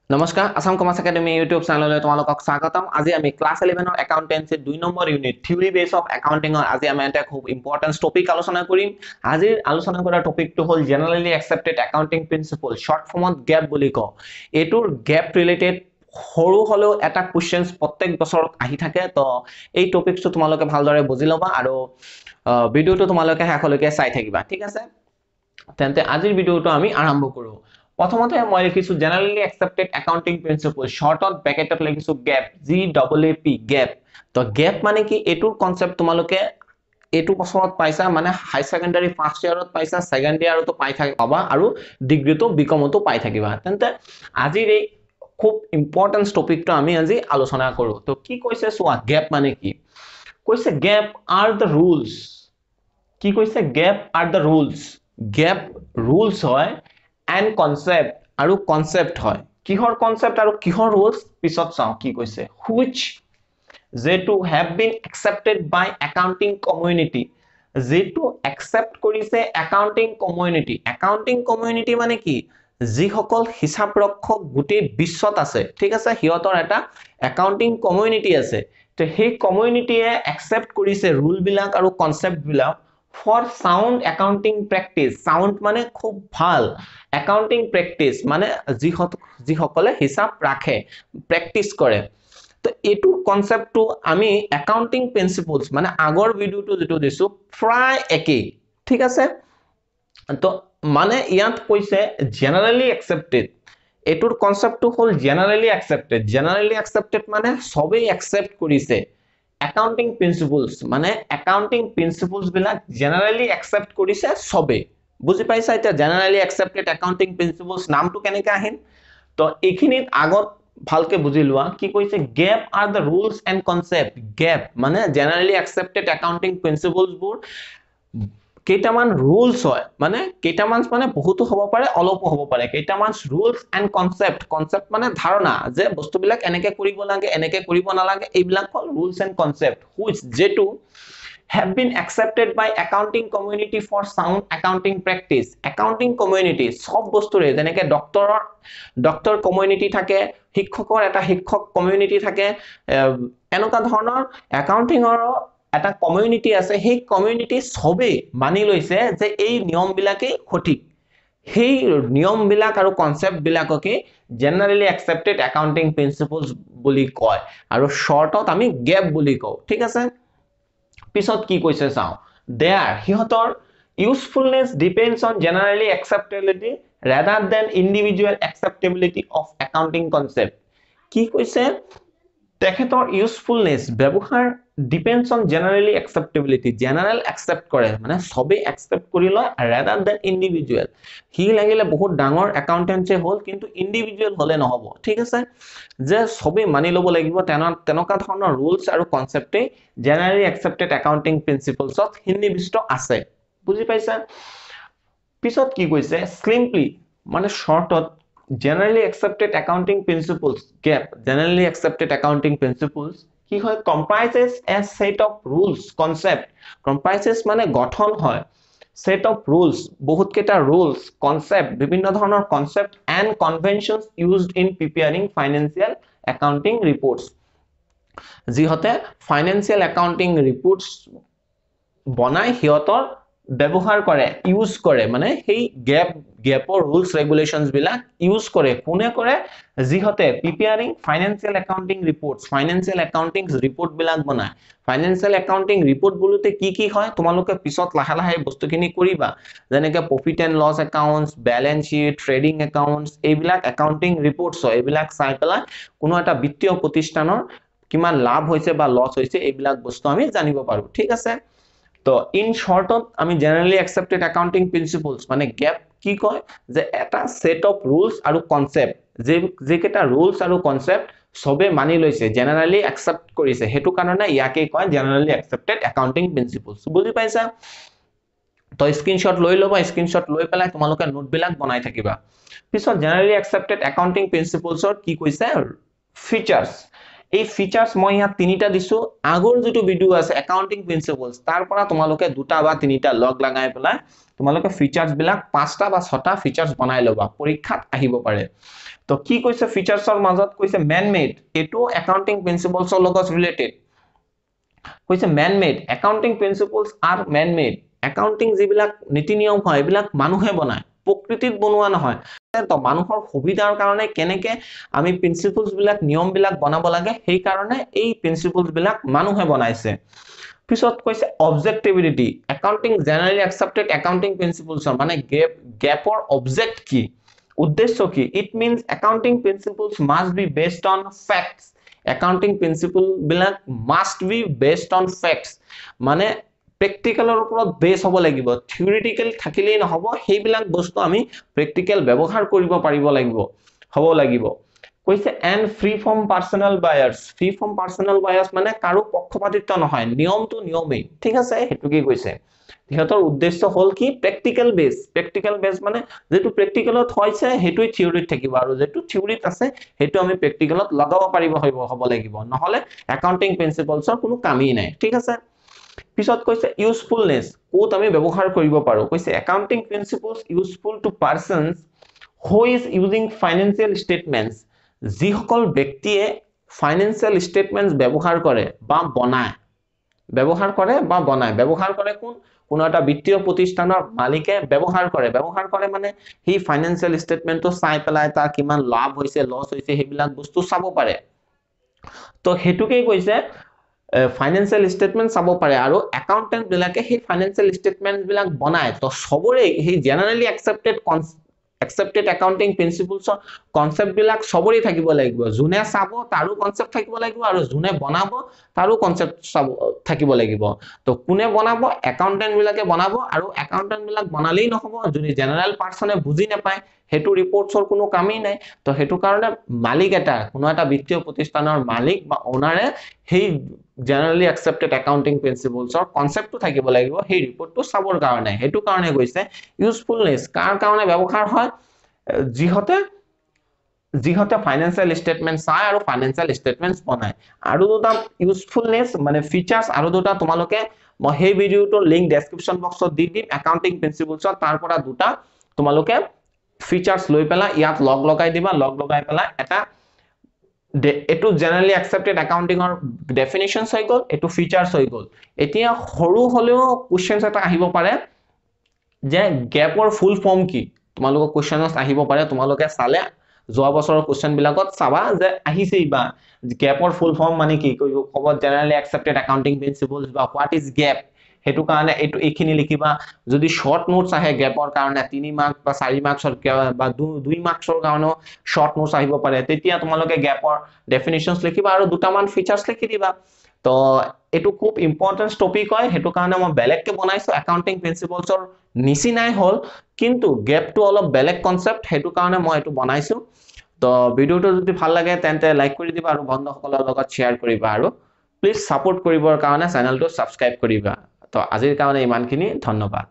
নমস্কাৰ Assam commerce academy YouTube চেনেললৈ তোমালোকক স্বাগতম। আজি আমি class 11 accountancy 2 number unit theory base of একাউন্টিংৰ আজি আমি এটা খুব ইম্পৰ্টেন্ট টপিক আলোচনা কৰিম। আজিৰ আলোচনা কৰা টপিকটো হ'ল generally accepted accounting principle, short ফৰ্মত গ্যাপ বুলি কওঁ। এটোৰ গ্যাপ ৰিলেটেড সৰু হলেও এটা কোৱেশ্চনছ প্ৰত্যেক বছৰত আহি থাকে। তো এই টপিকটো তোমালোকে ভালদৰে বুজি লবা আৰু ভিডিওটো তোমালোকে শেষলৈকে চাই থাকিবা, ঠিক আছে? তেন্তে আজিৰ ভিডিওটো আমি আৰম্ভ কৰো। প্ৰথমতে মই লিখিছো জেনাৰেলি একসেপ্টেড একাউন্টিং প্ৰিন্সিপল, শৰ্টত ব্ৰেকেটত লিখিছো গ্যাপ, GAAP গ্যাপ। তো গ্যাপ মানে কি, এটোৰ কনসেপ্ট তোমালোকে এটো বছৰত পাইছা, মানে হাই সেকেন্ডাৰী ফাৰ্স্ট ইয়াৰত পাইছা, সেকেন্ড ইয়াৰতো পাই থাকিবা আৰু ডিগ্ৰীটো বিকমতো পাই থাকিবা। তেন্তে আজিৰ এই খুব ইম্পৰ্টেন্ট টপিকটো আমি আজি আলোচনা কৰো। তো কি কৈছে চোৱা, গ্যাপ মানে কি কৈছে, গ্যাপ আৰ দ্য ৰুলস। কি কৈছে, গ্যাপ আৰ দ্য ৰুলস। গ্যাপ ৰুলস হয় এন্ড কনসেপ্ট আৰু কনসেপ্ট হয়। কিহৰ কনসেপ্ট আৰু কিহৰ ৰুলস পিছত চাও কি কৈছে। which যেটো have been accepted by accounting community, যেটো accept কৰিছে accounting community। accounting community মানে কি, যিসকল হিসাব ৰক্ষক গোটেই বিশ্বত আছে, ঠিক আছে, হিয়তৰ এটা accounting community আছে। তো সেই কমিউনিটিয়ে accept কৰিছে ৰুল বিলাক আৰু কনসেপ্ট বিলাক for sound accounting practice। sound মানে খুব ভাল, accounting practice মানে যিসকলে হিসাব ৰাখে, প্ৰেক্টিস কৰে। তো এটো কনসেপ্টটো আমি একাউন্টিং প্ৰিন্সিপলস মানে আগৰ ভিডিওটো যেটো দিছো প্ৰায় একেই, ঠিক আছে? তো মানে ইয়াত কৈছে জেনাৰেলি একসেপ্টেড। এটোৰ কনসেপ্টটো হ'ল জেনাৰেলি একসেপ্টেড। জেনাৰেলি একসেপ্টেড মানে সবেই একসেপ্ট কৰিছে একাউন্টিং প্ৰিন্সিপলস, মানে একাউন্টিং প্ৰিন্সিপলস বিলাক জেনাৰেলি একসেপ্ট কৰিছে সবে। বুজি পাইছা এটা জেনাৰেলি একসেপ্টেড একাউন্টিং প্ৰিন্সিপলস নামটো কেনেকৈ আহিল? তো এইখিনিত আগত ভালকে বুজি লোৱা কি কৈছে, GAAP are the rules and concept. GAAP মানে জেনাৰেলি একসেপ্টেড একাউন্টিং প্ৰিন্সিপলস বোৰ কেইটামান ৰুলস হয়, মানে কেইটামান মানে বহুতো হ'ব পাৰে, অলপো হ'ব পাৰে। কেইটামান ৰুলস এন্ড কনসেপ্ট, কনসেপ্ট মানে ধাৰণা যে বস্তুবিলাক এনেকে কৰিব লাগে, এনেকে কৰিব নালাগে, এইবিলাক হ'ল ৰুলস এন্ড কনসেপ্ট। which যেটো have been accepted by accounting community for sound accounting practice। accounting community সব বস্তুৰে, যেনেকে ডক্টৰ কমিউনিটি থাকে, শিক্ষকৰ এটা শিক্ষক কমিউনিটি থাকে, এনেকা ধৰণৰ একাউন্টিংৰ এটা কমিউনিটি আছে। সেই কমিউনিটি সবে মানি লৈছে যে এই নিয়ম বিলাকে সঠিক। সেই নিয়ম বিলাক আৰু কনসেপ্ট বিলাককে জেনাৰেলি একসেপ্টেড একাউন্টিং প্ৰিন্সিপলস বুলি কয় আৰু শৰ্টত আমি গ্যাপ বুলি কওঁ, ঠিক আছে? পিছত কি কৈছে চাও, there হিহতৰ usefulness depends on generally acceptability rather than individual acceptability of accounting concept। কি কৈছে, তেখেতৰ ইউজফুলনেস ব্যৱহাৰ depends on generally একসেপ্টেবিলিটি। General accept কৰে মানে সবে একসেপ্ট কৰি লয়, ৰাদাৰ দেন ইন্ডিভিজুৱেল। হি লাগিলে বহুত ডাঙৰ একাউন্টেন্সে হ'ল, কিন্তু ইন্ডিভিজুৱেল হলে নহব, ঠিক আছে? যে সবে মানি লব লাগিব তেনেকা ধৰণৰ ৰুলস আৰু কনসেপ্টে জেনাৰেলি একসেপ্টেড একাউন্টিং প্ৰিন্সিপলছত সন্নিবিষ্ট আছে। বুজি পাইছা? পিছত কি কৈছে, স্লিমলি মানে শৰ্টত generally accepted accounting principles, GAAP, generally accepted accounting principles কি হয়, comprises a set of rules, concept। comprises মানে গঠন হয়, set of rules বহুত কেইটা rules, concept বিভিন্ন ধৰণৰ concept and conventions used in preparing financial accounting reports। যিহতে financial accounting reports বনাই হিয়তৰ ব্যৱহাৰ কৰে, ইউজ কৰে, মানে সেই গ্যাপৰ ৰুলস ৰেগুলেশনস বিলাক ইউজ কৰে। কোনে কৰে? যিহতে preparing financial accounting reports, financial accounting report বিলাক বনায়। ফাইনান্সিয়েল একাউন্টিং ৰিপোৰ্ট বলতে কি কি হয় তোমালোকে পিছত লাহে লাহে বস্তুখিনি কৰিবা, যেনেকে profit and loss accounts, balance sheet, trading accounts, এইবিলাক একাউন্টিং ৰিপোৰ্টস হয়। এইবিলাক চাই পেলাই কোনো এটা বিত্তীয় প্ৰতিষ্ঠানৰ কিমান লাভ হৈছে বা লছ হৈছে এইবিলাক বস্তু আমি জানিব পাৰো, ঠিক আছে? তো ইন শৰ্টত আমি জেনাৰেলি একসেপ্টেড একাউন্টিং প্ৰিন্সিপলস মানে গ্যাপ কি কয়, যে এটা সেট অফ ৰুলস আৰু কনসেপ্ট, যে কেটা ৰুলস আৰু কনসেপ্ট সবে মানি লৈছে, জেনাৰেলি একসেপ্ট কৰিছে, হেতু কাৰণে ইয়াকে কয় জেনারেলি একসেপ্টেড একাউন্টিং প্রিন্সিপলস। বুজি পাইছা? তো স্ক্রিনশট লৈ লবা, স্ক্রিনশট লৈ পেলাই তোমালোকে নোট বিলাক বনাই থাকিবা। পিছত জেনারেলি একসেপ্টেড একাউন্টিং প্ৰিন্সিপলসৰ কি কৈছে, ফিচাৰ্স। এই ফিচাৰ্স মই ইয়াত তিনিটা দিছো আগৰ যেটো ভিডিও আছে একাউন্টিং প্ৰিন্সিপলস তাৰ পৰা তোমালোকে দুটা বা তিনিটা লগ লাগাই পেলাই তোমালোকে ফিচাৰ্স বিলাক পাঁচটা বা ছটা ফিচাৰ্স বনাই লবা পৰীক্ষাত আহিব পাৰে তো কি কৈছে ফিচাৰ্সৰ মাজত কৈছে ম্যান মেড এটো একাউন্টিং প্ৰিন্সিপলসৰ লগত ৰিলেটেড কৈছে man made accounting principles are man made accounting যিবিলাক নীতি নিয়ম হয় এবিলাক মানুহে বনায় প্ৰকৃতিত বনোৱা নহয় তো মানুহৰ সুবিধাৰ কাৰণে কেনেকে আমি প্ৰিন্সিপলস বিলাক নিয়ম বিলাক বনাব লাগে সেই কাৰণে এই প্ৰিন্সিপলস বিলাক মানুহে বনাইছে পিছত কৈছে objectivity accounting generally accepted accounting প্ৰিন্সিপলসৰ মানে গ্যাপৰ অবজেক্ট কি উদ্দেশ্য কি it means accounting principles must be based on facts accounting principle বিলাক must be based on facts মানে প্ৰ্যাকটিক্যালৰ ওপৰত বেস হ'ব লাগিব থিওৰিটিক্যাল থাকিলেই নহব সেইবিলাক বস্তু আমি প্ৰ্যাকটিক্যাল ব্যৱহাৰ কৰিব পাৰিব লাগিব হ'ব লাগিব কৈছে and free from personal biases free from personal biases মানে কাৰো পক্ষপাতিত্ব নহয় নিয়মটো নিয়মেই ঠিক আছে হেতু কি কৈছে ইহঁতৰ উদ্দেশ্য হল কি প্ৰ্যাকটিক্যাল বেস মানে যেটো প্ৰ্যাকটিক্যালত হৈছে হেতুই থিওৰিত থাকিব আৰু যেটো থিওৰিত আছে হেতু আমি প্ৰ্যাকটিক্যালত লগাব পাৰিব হ'ব লাগিব নহলে একাউন্টিং প্ৰিন্সিপলসৰ কোনো কামেই নাই ঠিক আছে পিছত কৈছে ইউজফুলনেস কোত আমি ব্যৱহাৰ কৰিব পাৰো কৈছে accounting principles useful to persons who is using financial statements যিসকল ব্যক্তিয়ে ফাইনান্সিয়াল স্টেটমেন্টস ব্যৱহাৰ কৰে বা বনায় ব্যৱহাৰ কৰে কোন এটা বিত্তীয় প্ৰতিষ্ঠানৰ মালিকে ব্যৱহাৰ কৰে মানে হি ফাইনান্সিয়াল স্টেটমেন্টটো চাই পেলাই তাৰ কিমান লাভ হৈছে লছ হৈছে হেবিলাক বস্তু চাব পাৰে তো হেতুকে কৈছে ফাইনান্সিয়াল স্টেটমেন্ট চাব পাৰে আৰু একাউন্টেন্ট বিলাকে সেই ফাইনান্সিয়াল স্টেটমেন্টস বিলাক বনায় তো সবৰে সেই generally accepted accounting principles concept বিলাক সবৰে থাকিব লাগিব জুনে চাব তাৰো কনসেপ্ট থাকিব লাগিব আৰু জুনে বনাব তাৰো কনসেপ্ট থাকিব লাগিব তো কোনে বনাব একাউন্টেন্ট বিলাকে বনাব আৰু একাউন্টেন্ট বিলাক বনালেই নহব যদি জেনাৰেল পাৰ্সনে বুজি নাপায় হেতু ৰিপৰ্টছৰ কোনো কামেই নাই তো হেতু কাৰণে মালিক এটা কোনো এটা বিত্তীয় প্ৰতিষ্ঠানৰ মালিক বা ওনাৰে সেই জেনাৰেলি accepted accounting principles কনসেপ্টটো থাকিব লাগিব সেই ৰিপৰ্টটো চাবৰ কাৰণে হেতু কাৰণে কৈছে ইউজফুলনেস কাৰ কাৰণে ব্যৱহাৰ হয় যিহতে ফাইনান্সিয়াল স্টেটমেন্ট চাই আৰু ফাইনান্সিয়াল স্টেটমেন্টস বনায় আৰু দুটা ইউজফুলনেস মানে ফিচাৰ্স আৰু দুটা তোমালোকে মই সেই ভিডিওটোৰ লিংক ডেসক্ৰিপচন বক্সত দি দিম একাউন্টিং প্ৰিন্সিপলসৰ তাৰ পৰা দুটা তোমালোকে ফিচাৰ্স লৈ পেলা ইয়াত লগ লগাই দিবা লগ লগাই পেলা এটা এটো জেনাৰেলি একসেপ্টেড একাউন্টিংৰ ডেফিনিশনস হৈ গল এটো ফিচাৰ্স হৈ গল এতিয়া সৰু হলেও কোশ্চেনস এটা আহিব পাৰে যে গ্যাপৰ ফুল ফৰ্ম কি তোমালোকৰ কোশ্চেনস আহিব পাৰে তোমালোকে চালে যোৱা বছৰৰ কোশ্চেন বিলাকত চাবা যে আহিছে বা গ্যাপৰ ফুল ফৰ্ম মানে কি কব জেনাৰেলি একসেপ্টেড একাউন্টিং প্ৰিন্সিপলস বা হোৱাট ইজ গ্যাপ হেতু কাৰণে এটো এইখিনি লিখিবা যদি শৰ্ট নোটস আহে গ্যাপৰ কাৰণে 3 মাৰ্ক বা 4 মাৰ্কছৰ বা 2 মাৰ্কছৰ কাৰণে শৰ্ট নোটস আহিব পাৰে তেতিয়া তোমালোকে গ্যাপৰ ডেফিনিশনস লিখিবা আৰু দুটামান ফিচাৰ্স লিখি দিবা তো এটো খুব ইম্পৰ্টেন্ট টপিক হয় হেতু কাৰণে মই বেলেগকে বনাইছো একাউন্টিং প্ৰিন্সিপলসৰ নিচিনাই হল কিন্তু গ্যাপটো অলপ বেলেগ কনসেপ্ট হেতু কাৰণে মই এটো বনাইছো তো ভিডিওটো যদি ভাল লাগে তেন্তে লাইক কৰি দিবা আৰু বন্ধুসকলৰ লগত শেয়াৰ কৰিবা আৰু প্লিজ সাপোৰ্ট কৰিবৰ কাৰণে চেনেলটো সাবস্ক্ৰাইব কৰিবা তো আজিৰ কাৰণে ইমানখিনি ধন্যবাদ